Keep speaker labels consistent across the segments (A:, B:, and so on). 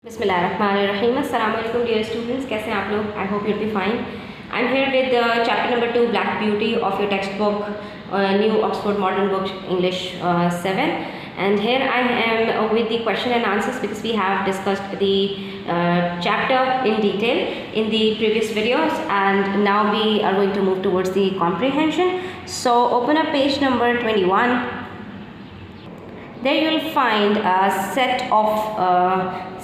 A: बिस्मिल्लाहिर्रहमानिर्रहीम। अस्सलाम वालेकुम डियर स्टूडेंट्स, कैसे हैं आप लोग? I hope you'll be fine. I am here with chapter number 2 black beauty of your text book new Oxford modern book English 7, and here I am with the question and answers because we have discussed the chapter in detail in the previous videos, and now we are going to move towards the comprehension. So open up page number 21. There you will find a set of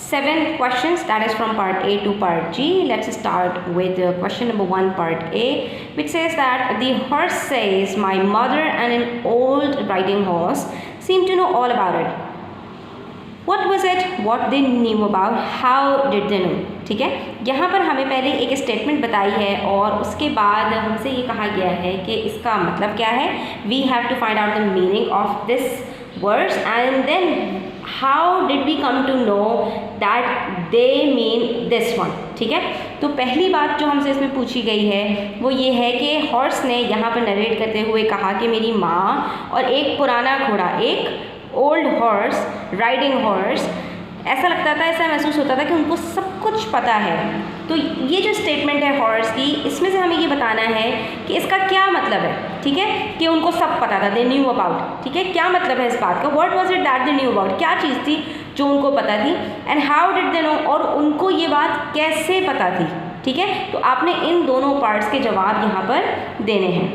A: 7 questions, that is from part A to part G. Let's start with question number 1, part A, which says that the horse says, my mother and an old riding horse seem to know all about it. What was it? What they knew about? How did they know? ठीक है, यहाँ पर हमें पहले एक statement बताई है और उसके बाद हमसे ये कहा गया है कि इसका मतलब क्या है. We have to find out the meaning of this words and then how did we come to know that they mean this one. ठीक है, तो पहली बात जो हमसे इसमें पूछी गई है वो ये है कि हॉर्स ने यहाँ पर नरेट करते हुए कहा कि मेरी माँ और एक पुराना घोड़ा, एक ओल्ड हॉर्स, राइडिंग हॉर्स, ऐसा लगता था, ऐसा महसूस होता था कि उनको सब कुछ पता है. तो ये जो स्टेटमेंट है हॉर्स की, इसमें से हमें ये बताना है कि इसका क्या मतलब है. ठीक है, कि उनको सब पता था, दे न्यू अबाउट. ठीक है, क्या मतलब है इस बात का? What was it that they knew about? क्या चीज़ थी जो उनको पता थी? And how did they know, और उनको ये बात कैसे पता थी. ठीक है, तो आपने इन दोनों पार्ट्स के जवाब यहाँ पर देने हैं.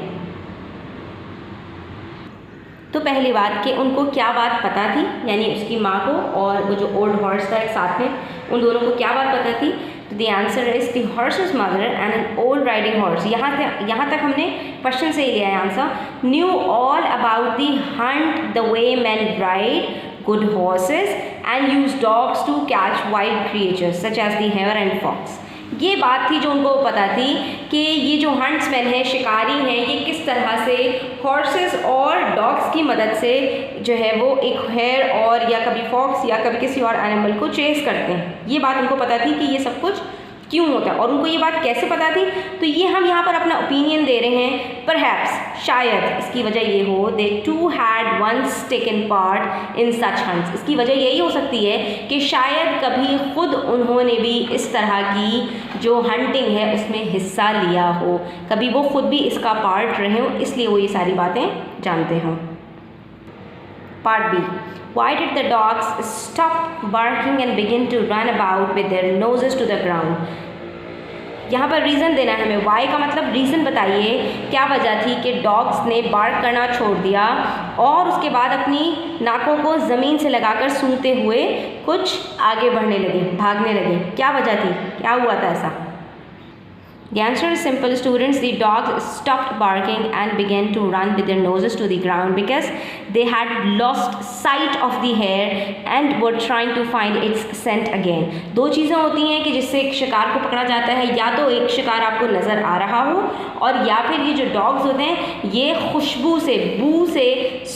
A: तो पहली बात कि उनको क्या बात पता थी, यानी उसकी माँ को और वो जो ओल्ड हॉर्स था एक साथ में, उन दोनों को क्या बात पता थी. तो the answer is the horses mother and an old riding horse. यहाँ तक हमने क्वेश्चन से ही लिया है answer. Knew all about the hunt, the way man ride good horses and use dogs to catch wild creatures such as the hare and fox. ये बात थी जो उनको पता थी कि ये जो हंट्समैन है, शिकारी हैं, ये किस तरह से हॉर्सेस और डॉग्स की मदद से जो है वो एक हेयर और या कभी फॉक्स या कभी किसी और एनिमल को चेस करते हैं. ये बात उनको पता थी कि ये सब कुछ क्यों होता है और उनको ये बात कैसे पता थी. तो ये हम यहाँ पर अपना ओपिनियन दे रहे हैं. परहैप्स, शायद इसकी वजह ये हो, they too had once taken part in such hunts. इसकी वजह यही हो सकती है कि शायद कभी खुद उन्होंने भी इस तरह की जो हंटिंग है उसमें हिस्सा लिया हो, कभी वो खुद भी इसका पार्ट रहे हो, इसलिए वो ये सारी बातें जानते हों. Part B. Why did the dogs stop barking and begin to run about with their noses to the ground? यहाँ पर रीज़न देना है हमें. वाई का मतलब रीज़न बताइए, क्या वजह थी कि डॉग्स ने बार्क करना छोड़ दिया और उसके बाद अपनी नाकों को ज़मीन से लगाकर सूंघते हुए कुछ आगे बढ़ने लगे, भागने लगे. क्या वजह थी, क्या हुआ था ऐसा? The answer is simple, students. The dogs stopped barking and began to run with their noses to the ground because they had lost sight of the hare and were trying to find its scent again. दो चीज़ें होती हैं कि जिससे एक शिकार को पकड़ा जाता है, या तो एक शिकार आपको नज़र आ रहा हो और या फिर ये जो डॉग्स होते हैं ये खुशबू से, बू से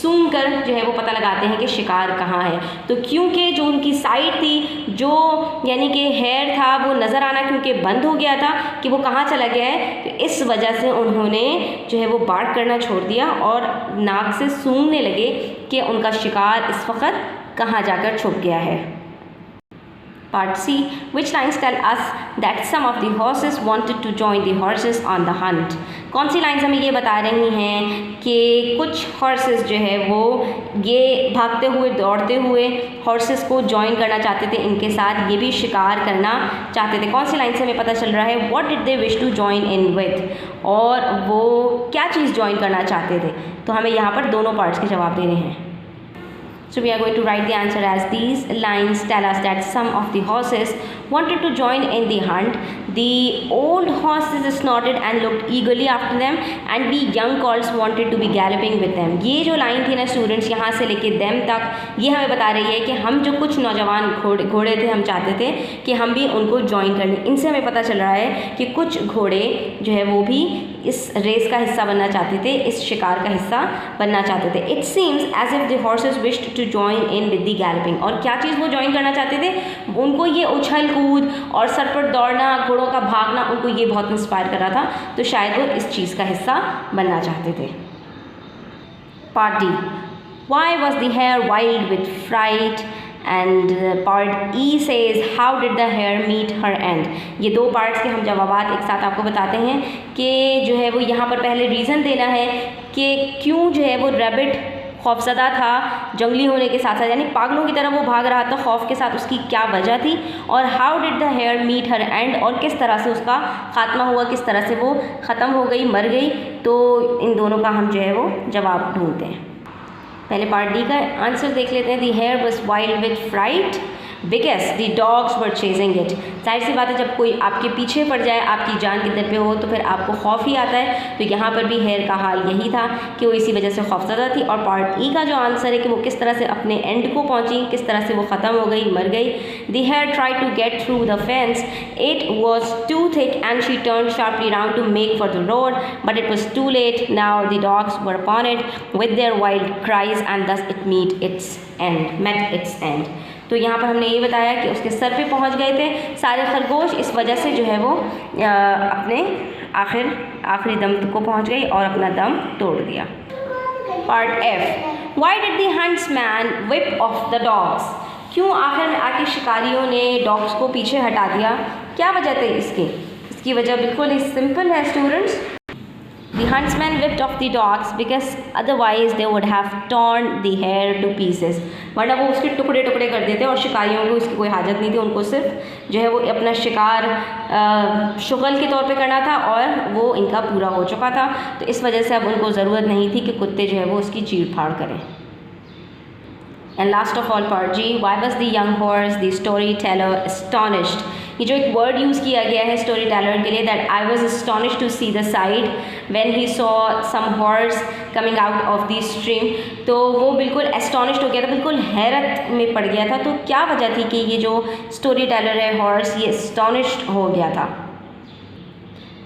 A: सूंघ कर जो है वो पता लगाते हैं कि शिकार कहाँ है. तो क्योंकि जो उनकी साइट थी, जो यानी कि हेयर था, वो नज़र आना क्योंकि बंद हो गया था कि वो कहाँ चला गया है, तो इस वजह से उन्होंने जो है वो बार्क करना छोड़ दिया और नाक से सूंघने लगे कि उनका शिकार इस वक्त कहाँ जाकर छुप गया है. Part C, which lines tell us that some of the horses wanted to join the horses on the hunt. कौन सी लाइन्स हमें ये बता रही हैं कि कुछ हॉर्सेस जो है वो ये भागते हुए, दौड़ते हुए हॉर्सेस को ज्वाइन करना चाहते थे, इनके साथ ये भी शिकार करना चाहते थे. कौन सी लाइन से हमें पता चल रहा है? What did they wish to join in with, और वो क्या चीज़ ज्वाइन करना चाहते थे. तो हमें यहाँ पर दोनों पार्ट्स के जवाब देने हैं. So we are going to write the answer as these lines tell us that some of the horses wanted to join in the hunt. The old horses snorted and looked eagerly after them, and we young colts wanted to be galloping with them. ये जो line थी ना students, यहाँ से लेके them तक, ये हमें बता रही है कि हम जो कुछ नौजवान घोड़े थे, हम चाहते थे कि हम भी उनको ज्वाइन कर लें. इनसे हमें पता चल रहा है कि कुछ घोड़े जो है वो भी इस रेस का हिस्सा बनना चाहते थे, इस शिकार का हिस्सा बनना चाहते थे. It seems as if the horses wished to join in with the galloping. और क्या चीज़ वो ज्वाइन करना चाहते थे? उनको ये उछल कूद और सर पर दौड़ना, घोड़ों का भागना, उनको ये बहुत इंस्पायर कर रहा था, तो शायद वो इस चीज़ का हिस्सा बनना चाहते थे. Part D. Why was the hare wild with fright and part E says how did the hare meet her end. ये दो पार्ट्स के हम जवाबात एक साथ आपको बताते हैं कि जो है वो यहाँ पर पहले रीज़न देना है कि क्यों जो है वो रैबिट खौफज़दा था जंगली होने के साथ साथ, यानी पागलों की तरह वो भाग रहा था खौफ के साथ, उसकी क्या वजह थी, और how did the hare meet her end, और किस तरह से उसका ख़ात्मा हुआ, किस तरह से वो ख़त्म हो गई, मर गई। तो इन दोनों का हम जो है वो जवाब ढूंढते हैं। पहले पार्ट डी का आंसर देख लेते हैं। The hare was wild with fright because the dogs were chasing it. जाहिर सी बात है, जब कोई आपके पीछे पड़ जाए, आपकी जान के दर पे हो, तो फिर आपको खौफ ही आता है। तो यहाँ पर भी हेयर का हाल यही था कि वो इसी वजह से खौफज़दा थी। और पार्ट ई का जो आंसर है कि वो किस तरह से अपने एंड को पहुँची, किस तरह से वो ख़त्म हो गई, मर गई। The hare try to get through the fence, it was too thick and she turn sharply round to make for the road, but it was too late. Now the dogs were upon it with their wild cries and thus it met its end. तो यहाँ पर हमने ये बताया कि उसके sir पे पहुँच गए थे सारे खरगोश, इस वजह से जो है वो अपने आखिरी दम को पहुँच गई और अपना दम तोड़ दिया। Part F, why did the huntsman whip of the dogs. क्यों आखिर में आके शिकारियों ने डॉग्स को पीछे हटा दिया, क्या वजह थी इसकी वजह बिल्कुल ही सिंपल है students. The huntsman whipped off the dogs because otherwise they would have torn the hair to pieces। वरना वो उसके टुकड़े टुकड़े कर देते और शिकारियों को इसकी कोई हाजत नहीं थी, उनको सिर्फ जो है वो अपना शिकार शुगल के तौर पे करना था और वो इनका पूरा हो चुका था। तो इस वजह से अब उनको ज़रूरत नहीं थी कि कुत्ते जो है वो उसकी चीड़ फाड़ करें। And last of all part G, why was the young horse the story teller astonished. ये जो एक वर्ड यूज़ किया गया है स्टोरी टेलर के लिए, that I was astonished to see the sight when he saw some horse coming out of the stream. तो वो बिल्कुल एस्टॉनिश्ड हो गया था, बिल्कुल हैरत में पड़ गया था। तो क्या वजह थी कि ये जो स्टोरी टेलर है हॉर्स, ये एस्टॉनिश्ड हो गया था?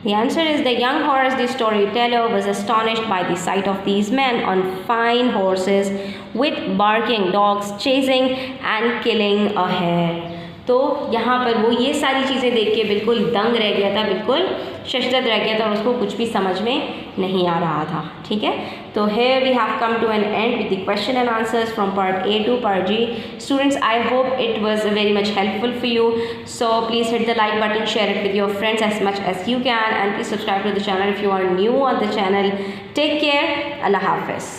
A: The answer is the young horse, the storyteller, was astonished by the sight of these men on fine horses with barking dogs chasing and killing a hare। तो यहाँ पर वो ये सारी चीज़ें देख के बिल्कुल दंग रह गया था, बिल्कुल शशरत रह गया था और उसको कुछ भी समझ में नहीं आ रहा था। ठीक है, तो here we have come to an end with the question and answers from part A to part G. Students, I hope it was very much helpful for you. So please hit the like button, share it with your friends as much as you can, and please subscribe to the channel if you are new on the channel. Take care. Allah Hafiz.